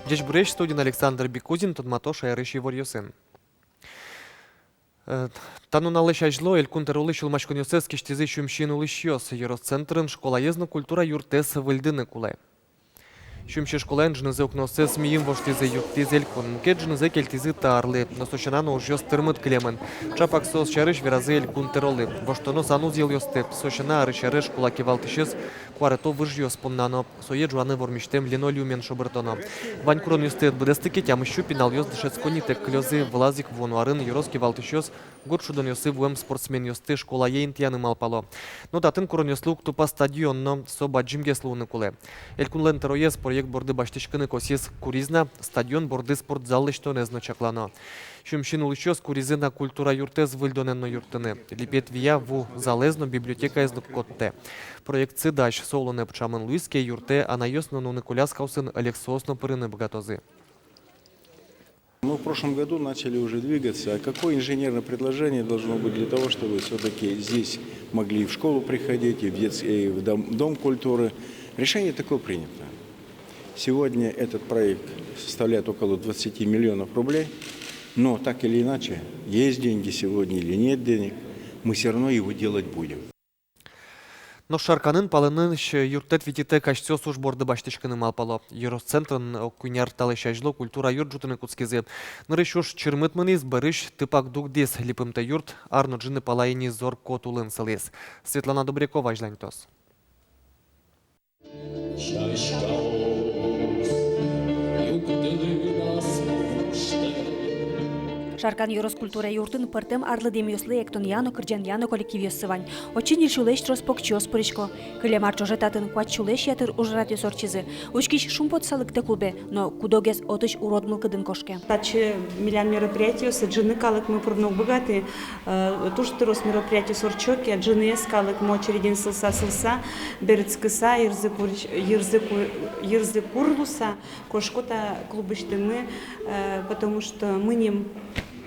Дечь Брещ, студент Александр Бекузин, Тодматоша и Рыщий Ворьюсын. Тануна лещажло, элькунтер улыщил мачконюсески штизы шумщину лыщёс, Евроцентрын школа езна культура юртес выльдыны кулай. Шумши школен жнызы окносы смеем воштизы юртизель кон, мукет жнызы кельтизы тарлы, но сощанано уж ёс тырмыт клемен. Чапак сос чарыш виразы элькунтеролы, воштоно санузел ёстеп, сощана арышарыш кулаки валтышес, куарето выжьёс поннано, сое жуаны вормиштем линолеумен шобертоно. Вань курон юстет бдестыки тям ищу пинал ёс дышецконите клёзы влазик вонуарын юроски валтышёс, горшудон ёсы вуэм спортсмен ёсты школа ейн тяны малпало. Но датын курон ёслук тупа стадионно, соба джимге слуны куле. Элькун тероез проект борды баштышкыны косис куризна, стадион борды спортзалы что не значаклано. Шумшин улычёс куризына культура юртез выльдоненно юртыны. Липет вия ву залезно библиотека эзну котте. Проект цидаш солоне пчамын луиске юрте, а на ёсно нуны куляскаусын алексосно пырыны богатозы. Мы в прошлом году начали уже двигаться. А какое инженерное предложение должно быть для того, чтобы все-таки здесь могли и в школу приходить, и в дом культуры? Решение такое принято. Сегодня этот проект составляет около 20 миллионов рублей. Но так или иначе, есть деньги сегодня или нет денег, мы все равно его делать будем. Но шарканын палынын юртет витите качцё служборды баштышкыны малпало. Евроцентрын куняр талышажло культура юрт жутыны куцкизе. Нырышуш чырмытмыныз барыш тыпак дугдес липымта юрт арно джины палайни зор котулын сылез. Светлана Добрякова ажланьтос. Шаркан Юроскультура юртын пыртым арлы демюслы эктон яно кырджан яно коллективиосы вань. Очень не шулеш роспокчос прычко. Кылемар чожетатын куат шулеш ятыр ужрати сорчизы. Учкиш шумпот салыкты кулбе, но кудогес отыш уродмыл кыдын кошке. Таче милян мероприятию с джины калык мы пурнук богаты. Туш тырос мероприятию сорчоки, а джины калык мо чередин сылса, берецкыса, ерзы курлуса, кошкота клубыштыны, потому что мы ним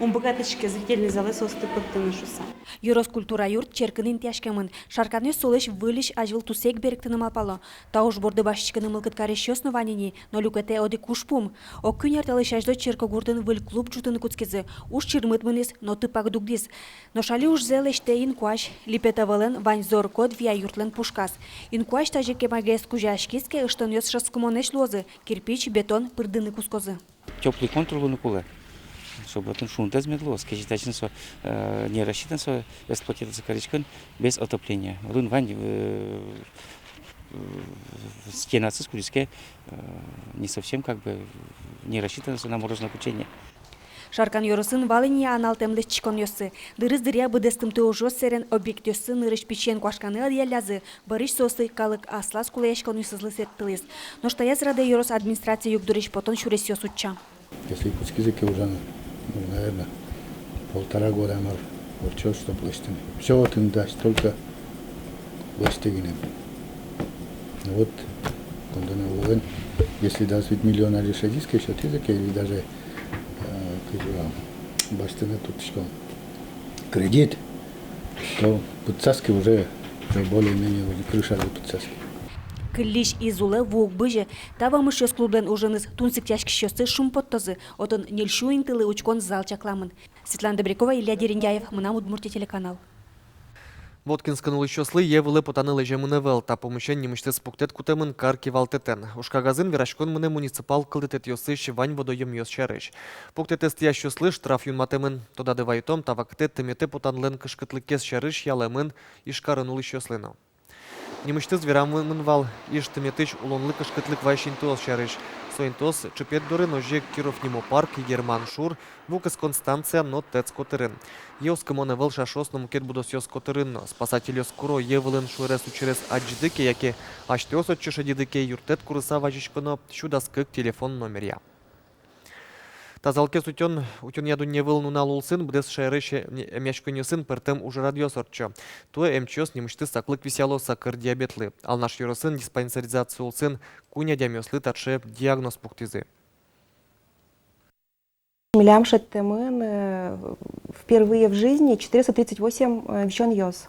богаточки зрительные залы состы подтянушуса. Юроскультура юрт черкынын тяжкемын. Шарканы солеш вылиш ажвыл тусек беректыным апало. Тауш борды башчыкыны мылкыткареш основанини, но люкете оди кушпум. О күнер талышаждо черкогурдын выл клуб жутыны куцкезе. Уж чирмытмынес, но тыпак дугдис. Но шали уж зелеште инкуаш, липета вылен вань зор код вия юртлен пушкас. Инкуаш таже кемагес кужашкиске ыштын ёс шаскумонеш лозы, кирпич, бетон, пырдыны кускозы. Теплый контур лунукулы. Чтобы он шунтез медлос, кежитачно не рассчитан со эксплуатироваться коричкан без отопления. Лун вань стена цискуриске не совсем как бы не рассчитан на морозное кучение. Шаркан Юросын валыни аналтемлес чикон ёсы. Дырыз дыря быдестым тыужос серен объект ёсы нырыш печен куашканы адьялязы. Барыш сосы калык аслас кулаешкон юсызлы сеттылыз. Но что я зрада Юрос администрация югдуриш потом шурес ёсуча. Если якутский язык уже, наверное, 1,5 года учил, что блестен. Все вот им даст, только блестегинем. Вот, если даст ведь миллион алишадийский счет языка, или даже блестены тут что кредит, то подсаски уже более-менее крыша за подсаски. Кыллиш изулы вук быжы, тавамыш ёс клубден ужыныз тунсик тяжки шёсы шумпоттозы, отын нельшу интылы учкон зал чакламын. Светлана Добрякова, Илья Дерендяев, Мына Удмуртия телеканал. Воткинскан улычёслы евылы потанылы жемыны вел, та помещен немышты спуктет кутемын карки валтетен. Ушкагазын верашкон мыны муниципал кылдетет ёсы шивань водоем ёс шарыш. Пуктетест ящуслы штраф юнматемын, тода девайтом тавактет темете потанлен кышкытлыкес шарыш ялемын ишкарын улычёслыно. Немышты зверамын вал, иш теметыч улонлы кышкытлык вайшинтуос шарыш. Соинтос чупет дуры ножек Киров Нимо парк, Герман Шур, Вукас Констанция, но Тец Котырын. Еос кымоны выл шашос, но мукет будос ёс Котырын. Спасатель ёс куро евылын шурес учерес адждыке, яке аштёс от чушадидыке юртет курыса важичконо шудаскык телефон номеря. Тазалке утен яду не выл нунал улсын, бдес шайрыше мячконюсын пертем уже радиосорчо. Туе мчос немышты саклык висяло сакыр диабетлы. Ал наш юросын диспансеризацию улсын куня дямёслы татше диагноз пухтизы. Милямшет темын впервые в жизни 438 вещен йос.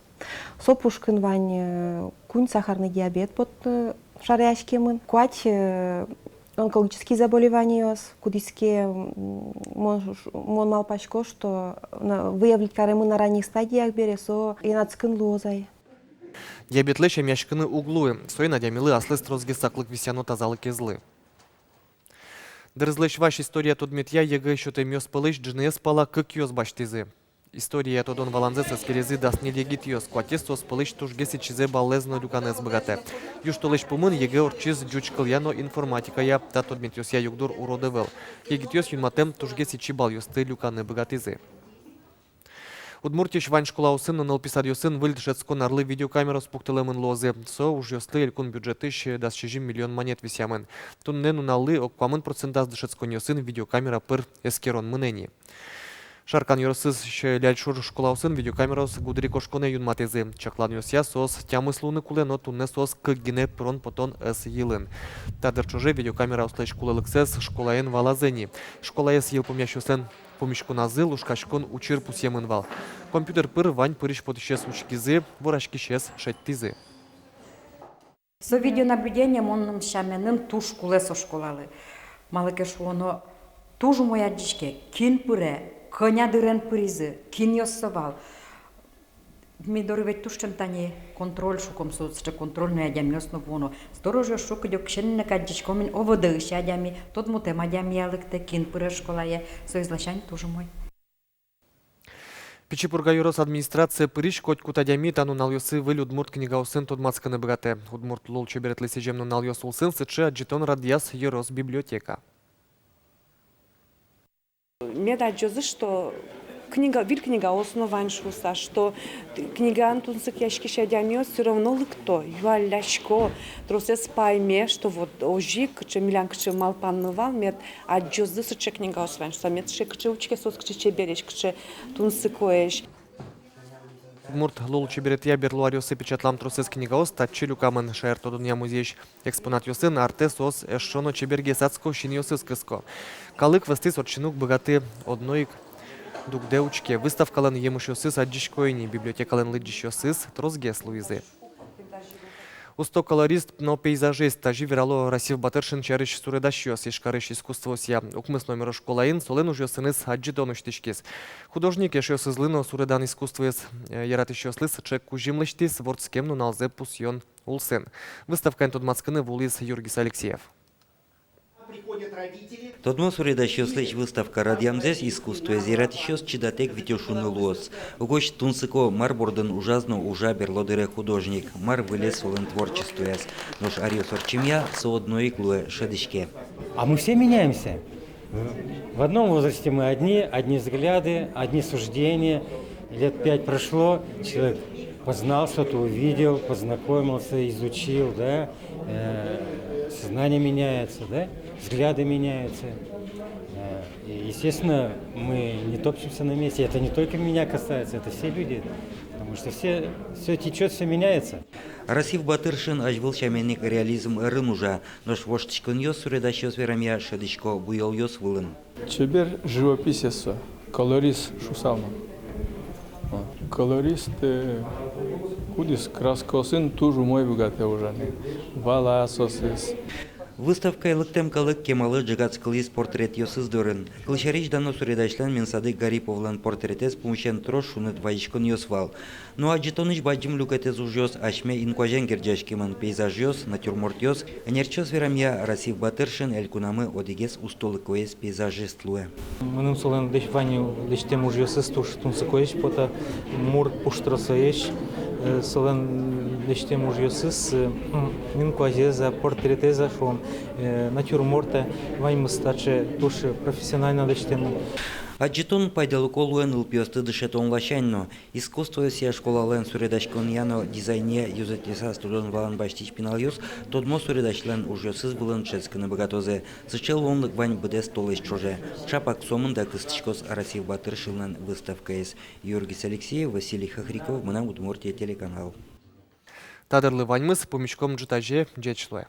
Сопушкин вань кунь сахарный диабет под шаряшкемын. Куать онкологические заболевания, кудиске мон малпачко, что выявить каремы на ранних стадиях бересо и нацкын лозай. Диабетле шемяшкыны углуы, сойна дямилы аслы строзги саклык висяно тазалы кезлы. Дырзлыш ваш история тодметья егэ шоте мёс пылыш джнес пала кык ёс баштизы. История тодон валанзеса скерезы даст не легит ёс, куатестос пылыш тужгеси чизе баллезно люканес богате. Юж толыш пумын егэ орчиз джучкал яно информатика я, та тодметьёс я югдур уродевел. Егит ёс юнматем тужгеси чибал ёсты люканы богатизы. Удмуртиш вань школа усын, но налписар ёсын выльдшецко нарлы видеокамера спуктылымын лозы. Со уж ёсты элькун бюджетыш дас 6 миллион монет висямын. Туннену наллы оккамын процентаз дышецко ёсын видеокамера пыр эскерон мынени. Шаркан ёрысыз ляльшур школа усын видеокамерос гудри кошконе юн матезы. Чаклан ёсья сос тямыслуны куле, но тунне сос кыггине прон потон эс йылын. Тадыр чуже видеокамера услыш кулелыксес школаен валазени. Школа эс йыл помящусен помешку назы, лушкашкон учир пусемын вал. Компьютер пыр вань пырыш потыщес учкизы, ворашки щес шеттизы. За видеонаблюдением он шаменын туш кулесо школалы. Малыке шулоно туж моя дичке, кин пыре, коня дырен пыризы, кин йоссовал. Мидори ведь тушчен тани контроль шуком соцче контрольно ядям ёсно воно. Сторожо шук дёкшен на кадичкомин оводыш ядями, тот мутем ядям ялыкте кин пыре школае, соизлашань тоже мой. Пичипурга юрос администрация пыриш коть кутадями тану нальёсы выль удмурт книга усын тодмацканы бгате. Удмурт лол чеберетлы сежемну нальёс улсын сычы аджитон радиас юрос библиотека. Мне дает, что книга основан шуса, что книга Антунсык яшкиша дямё все равно лыкто, юаляшко, тросес пайме, что вот ожик, че милянк че малпаннывал, мет аджозы сыче книга освен, что мет че кче учке сос кче береш, кче тунсыкоеш. Удмурт лол чеберетья берлуар ёсы печатлам тросес книга ос, татчи люкамын шаер тодуния музейш экспонат ёсын арте сос эшшоно чеберге сацко шин ёсыз кыско. Калык вестыс отчинук богаты одноик дугдеучке выставкалан емыш ёсыз аджишкоини библиотекалан лыджиш ёсыз трозгес луизы. Усто колорист, но пейзажист, тажи верало Расив Батыршин чарыш суредаш ёс, ишкарыш искусство сия. Укмыс номер школаин, солен уж ёсыныз аджитон уштишкис. Художник еш ёсызлыно суредан искусствоес, яратыш ёслыс, чек кужимлыштис, вордскемну налзе пусьон улсын. Выставка тодмацканы вулис Юргис Алексеев. Тодмо суредащёслыч выставка радиамзес искусство зиратищёс чидатек витёшуны лос. Угощ тунсыко мар бордын ужазно ужа берлодыре художник, мар вылез олен творчествуяс. Нож ариос орчимья соодной клуэ шедышке. А мы все меняемся. В одном возрасте мы одни взгляды, одни суждения. Лет 5 прошло, человек познал что-то, увидел, познакомился, изучил, да, сознание меняется, да, взгляды меняются. И, естественно, мы не топчемся на месте. Это не только меня касается, это все люди, потому что все течет, все меняется. Расив Батыршин ажвыл шаменник реализм ырын ужа, нож воштичкын ёс суредащёс верамья шедышко буйол ёс вылын. Чебер живописец, колорист шусалма. Колорист кудис краскосын тужу мой богатый уже. Вала сосис. Выставка лыктем калык кемалы джигацкылис портрет ёсыз дөрін. Кылшарич дано суредашлан Менсады Гариповлан портретес пумшен трош шунет вайшкон ёсвал. Ну а джитоныш баджим люкетез уж ёс ашме инкуажен герджашкиман пейзаж ёс, натюрморт ёс, энерчёс верамья Расив Батыршин элькунамы одигес устолыкоес пейзажист луэ. Мыным солен деш ваню деш тем уж ёсыз туш тунсыкоеш пота мурт пуштрасоеш. Солен дещем уж ёсыз инкуазеза портретеза шон натюрморта вань мыстаче туш профессионально дещем. Аджитон пайдалуколуэн ылпиосты дышетон лащанно. Искусство сия школален суредашкон яно дизайне юзетеса студон валан баштич пиналйос, тодмо суредашлен уж ёсыз былын ческаны богатозе. Сычел вонлык вань бдес толыш чоже. Шапак сомын да кыстычкос Расив Батыршинлен выставка ес. Юргис Алексеев, Василий Хохряков, Мына Удмуртия телеканал. Тадырлы ваньмыз помещком джитаже джечлуэ.